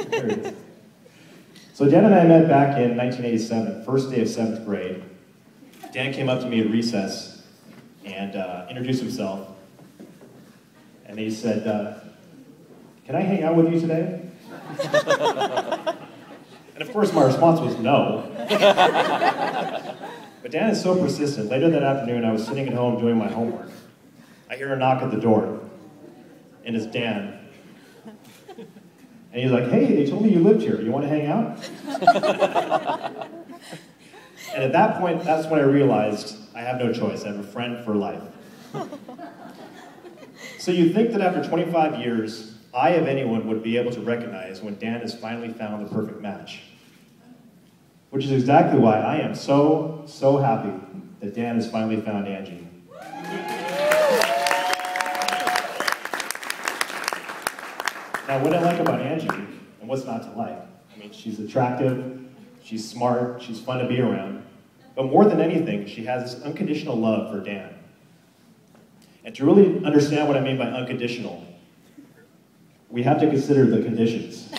There it is. So Dan and I met back in 1987, first day of 7th grade. Dan came up to me at recess and introduced himself. And he said, "Can I hang out with you today?" And of course my response was no. But Dan is so persistent. Later that afternoon I was sitting at home doing my homework. I hear a knock at the door. And it's Dan. And he's like, "Hey, they told me you lived here. You want to hang out?" And at that point, that's when I realized I have no choice. I have a friend for life. So you'd think that after 25 years, I, of anyone, would be able to recognize when Dan has finally found the perfect match. Which is exactly why I am so happy that Dan has finally found Angie. Now, what I like about Angie, and what's not to like? I mean, she's attractive, she's smart, she's fun to be around, but more than anything, she has this unconditional love for Dan. And to really understand what I mean by unconditional, we have to consider the conditions.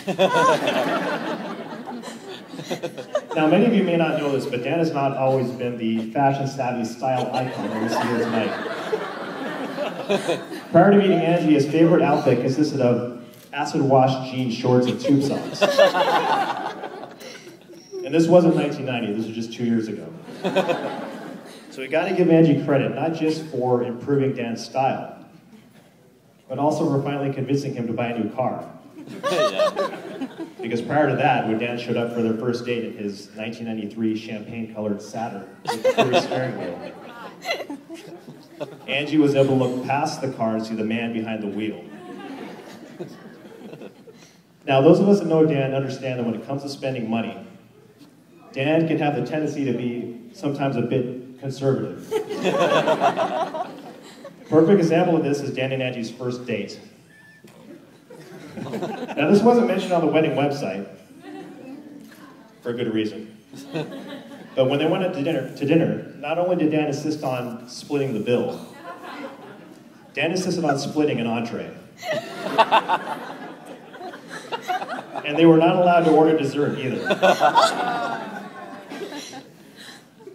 Now, many of you may not know this, but Dan has not always been the fashion-savvy style icon that we see here tonight. Prior to meeting Angie, his favorite outfit consisted of acid-wash jean shorts and tube socks. And this wasn't 1990, this was just 2 years ago. So we gotta give Angie credit, not just for improving Dan's style, but also for finally convincing him to buy a new car. Because prior to that, when Dan showed up for their first date in his 1993 champagne-colored Saturn with the furry steering wheel, Angie was able to look past the car and see the man behind the wheel. Now, those of us that know Dan understand that when it comes to spending money, Dan can have the tendency to be sometimes a bit conservative. Perfect example of this is Dan and Angie's first date. Now, this wasn't mentioned on the wedding website, for a good reason. But when they went out to dinner, not only did Dan insist on splitting the bill, Dan insisted on splitting an entree. And they were not allowed to order dessert either.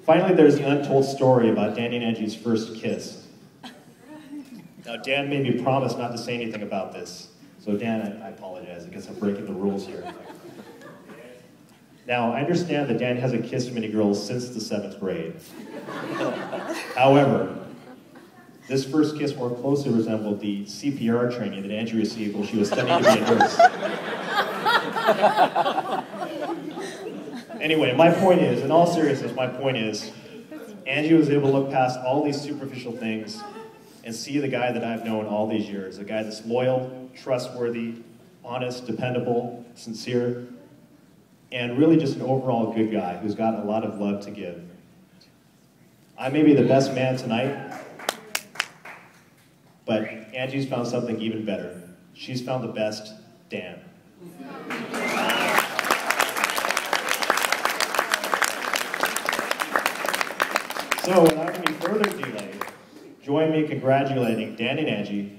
Finally, there's the untold story about Dan and Angie's first kiss. Now, Dan made me promise not to say anything about this. So Dan, I apologize, I guess I'm breaking the rules here. Now, I understand that Dan hasn't kissed many girls since the 7th grade. However, this first kiss more closely resembled the CPR training that Angie received while she was studying to be a nurse. Anyway, my point is, in all seriousness, my point is, Angie was able to look past all these superficial things and see the guy that I've known all these years, a guy that's loyal, trustworthy, honest, dependable, sincere, and really just an overall good guy who's got a lot of love to give. I may be the best man tonight, but Angie's found something even better. She's found the best Dan. So without any further delay, join me congratulating Dan and Angie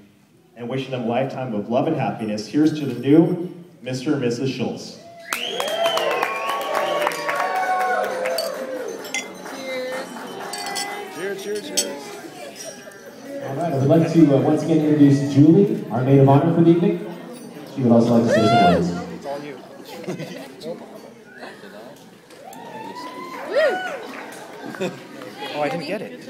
and wishing them a lifetime of love and happiness. Here's to the new Mr. and Mrs. Schultz. Cheers. Cheers, cheers. All right, I would like to once again introduce Julie, our maid of honor for the evening. She would also like to say some words. It's all you. Woo! Oh, I didn't get it.